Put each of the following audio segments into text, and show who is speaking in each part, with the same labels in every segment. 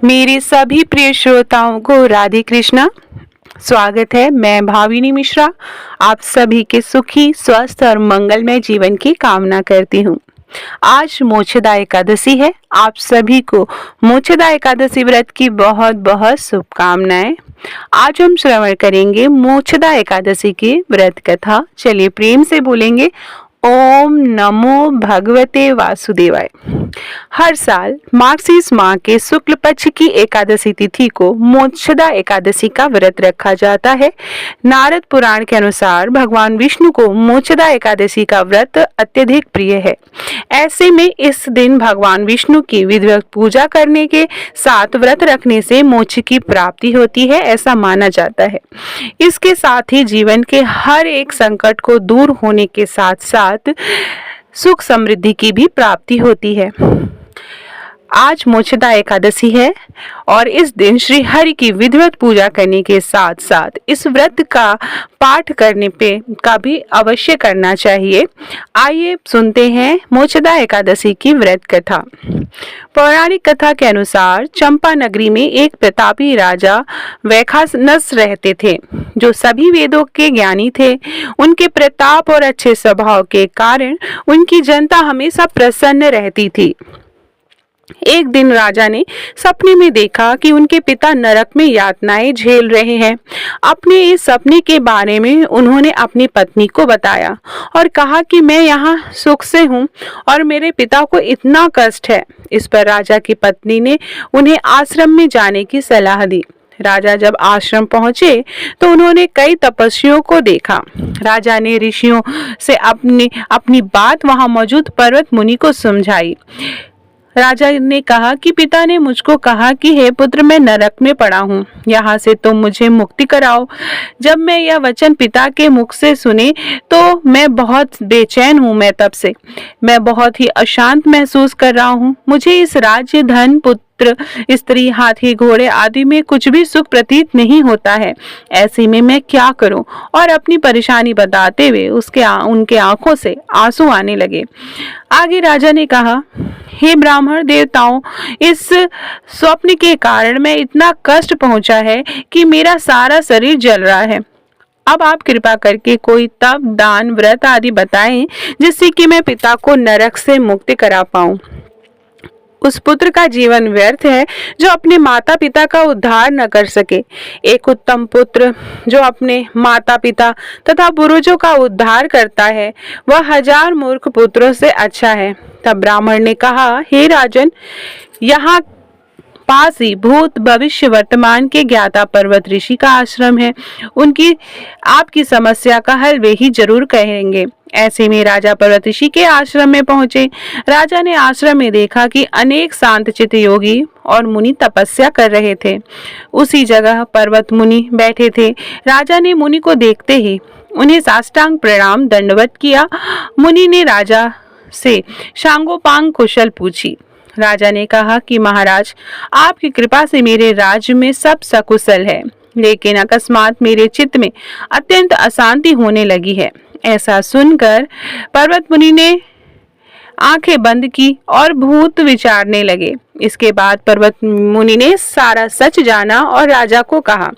Speaker 1: मेरे सभी प्रिय श्रोताओं को राधे कृष्णा। स्वागत है। मैं भाविनी मिश्रा आप सभी के सुखी, स्वस्थ और मंगलमय जीवन की कामना करती हूँ। आज मोक्षदा एकादशी है। आप सभी को मोक्षदा एकादशी व्रत की बहुत बहुत शुभकामनाएं। आज हम श्रवण करेंगे मोक्षदा एकादशी की व्रत कथा। चलिए प्रेम से बोलेंगे ओम नमो भगवते वासुदेवाय। हर साल मार्गशीर्ष माह के शुक्ल पक्ष की एकादशी तिथि को मोक्षदा एकादशी का व्रत रखा जाता है। नारद पुराण के अनुसार भगवान विष्णु को मोक्षदा एकादशी का व्रत अत्यधिक प्रिय है। ऐसे में इस दिन भगवान विष्णु की विधिवत पूजा करने के साथ व्रत रखने से मोक्ष की प्राप्ति होती है, ऐसा माना जाता है। इसके साथ ही जीवन के हर एक संकट को दूर होने के साथ साथ सुख समृद्धि की भी प्राप्ति होती है। आज मोक्षदा एकादशी है और इस दिन श्री हरि की विधिवत पूजा करने के साथ साथ इस व्रत का पाठ करने पे का भी अवश्य करना चाहिए। आइए सुनते हैं मोक्षदा एकादशी की व्रत कथा। पौराणिक कथा के अनुसार चंपा नगरी में एक प्रतापी राजा वैखानस रहते थे, जो सभी वेदों के ज्ञानी थे। उनके प्रताप और अच्छे स्वभाव के कारण उनकी जनता हमेशा प्रसन्न रहती थी। एक दिन राजा ने सपने में देखा कि उनके पिता नरक में यातनाएं झेल रहे हैं। अपने इस सपने के बारे में उन्होंने अपनी पत्नी को बताया और कहा कि मैं यहाँ सुख से हूँ और मेरे पिता को इतना कष्ट है। इस पर राजा की पत्नी ने उन्हें आश्रम में जाने की सलाह दी। राजा जब आश्रम पहुंचे तो उन्होंने कई तपस्वियों को देखा। राजा ने ऋषियों से अपनी बात वहां मौजूद पर्वत मुनि को समझाई। राजा ने कहा कि पिता ने मुझको कहा कि हे पुत्र, मैं नरक में पड़ा हूँ, यहाँ से तुम मुझे मुक्ति कराओ। जब मैं यह वचन पिता के मुख से सुने तो मैं बहुत बेचैन हूँ। मैं बहुत ही अशांत महसूस कर रहा हूँ। मुझे इस राज्य, धन, पुत्र, स्त्री, हाथी, घोड़े आदि में कुछ भी सुख प्रतीत नहीं होता है। ऐसे में मैं क्या करूं? और अपनी परेशानी बताते हुए उनके आंखों से आंसू आने लगे। आगे राजा ने कहा, हे ब्राह्मण देवताओं, इस स्वप्न के कारण मैं इतना कष्ट पहुंचा है कि मेरा सारा शरीर जल रहा है। अब आप कृपा करके कोई तप, दान, व्रत आदि बताएं जिससे कि मैं पिता को नरक से मुक्ति करा पाऊं। उस पुत्र का जीवन व्यर्थ है जो अपने माता पिता का उद्धार न कर सके। एक उत्तम पुत्र जो अपने माता पिता तथा पूर्वजों का उद्धार करता है, वह 1000 मूर्ख पुत्रों से अच्छा है। तब ब्राह्मण ने कहा, हे राजन, यहाँ पास ही भूत, भविष्य, वर्तमान के ज्ञाता पर्वत ऋषि का आश्रम है। आपकी समस्या का हल वे ही जरूर कहेंगे। ऐसे में राजा पर्वत ऋषि के आश्रम में पहुंचे। राजा ने आश्रम में देखा कि अनेक शांतचित्त योगी और मुनि तपस्या कर रहे थे। उसी जगह पर्वत मुनि बैठे थे। राजा ने मुनि को देखते ही उन्हें साष्टांग प्रणाम दंडवत किया। मुनि ने राजा से सांगोपांग कुशल पूछी। राजा ने कहा कि महाराज, आपकी कृपा से मेरे राज्य में सब सकुशल है, लेकिन अकस्मात मेरे चित्त में अत्यंत अशांति होने लगी है। ऐसा सुनकर पर्वत मुनि ने आंखें बंद की और भूत विचारने लगे। इसके बाद पर्वत मुनि ने सारा सच जाना और राजा को कहा,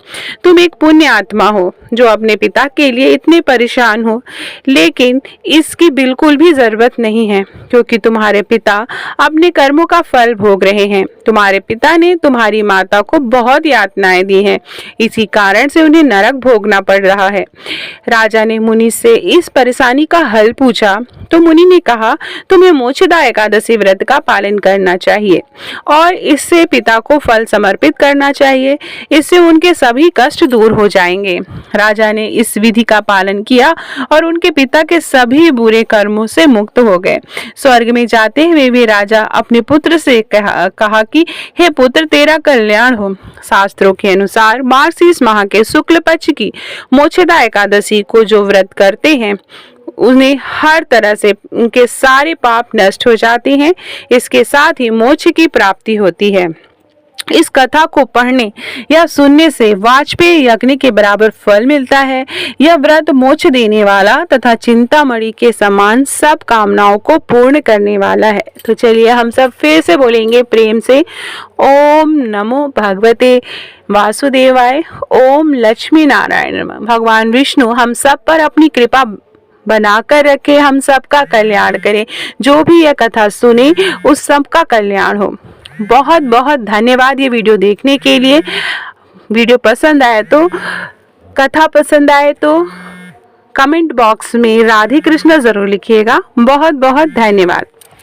Speaker 1: तुम एक पुण्य आत्मा हो जो अपने पिता के लिए इतने परेशान हो, लेकिन इसकी बिल्कुल भी जरूरत नहीं है, क्योंकि तुम्हारे पिता अपने कर्मों का फल भोग रहे हैं। तुम्हारे पिता ने तुम्हारी माता को बहुत यातनाएं दी हैं, इसी कारण से उन्हें नरक भोगना पड़ रहा है। राजा ने मुनि से इस परेशानी का हल पूछा तो मुनि ने कहा, तुम्हें मोक्षदा एकादशी व्रत का पालन करना चाहिए और इससे पिता को फल समर्पित करना चाहिए। इससे उनके सभी कष्ट दूर हो जाएंगे। राजा ने इस विधि का पालन किया और उनके पिता के सभी बुरे कर्मों से मुक्त हो गए। स्वर्ग में जाते हुए वे राजा अपने पुत्र से कहा कि हे पुत्र, तेरा कल्याण हो। शास्त्रों के अनुसार मार्गशीर्ष माह के शुक्ल पक्ष की मोक्षदा एकादशी को जो व्रत करते हैं उन्हें हर तरह से उनके सारे पाप नष्ट हो जाते हैं। इसके साथ ही मोक्ष की प्राप्ति होती है। इस कथा को पढ़ने या सुनने से वाजपेयी यज्ञ के बराबर फल मिलता है। यह व्रत मोक्ष देने वाला तथा चिंतामणि के समान सब कामनाओं को पूर्ण करने वाला है। तो चलिए हम सब फिर से बोलेंगे प्रेम से, ओम नमो भगवते वासुदेवाय, ओम लक्ष्मी नारायण नमः। भगवान विष्णु हम सब पर अपनी कृपा बनाकर रखे, हम सबका कल्याण करें। जो भी यह कथा सुने उस सबका कल्याण हो। बहुत बहुत धन्यवाद ये वीडियो देखने के लिए। वीडियो पसंद आए तो, कथा पसंद आए तो कमेंट बॉक्स में राधे कृष्ण जरूर लिखिएगा। बहुत बहुत धन्यवाद।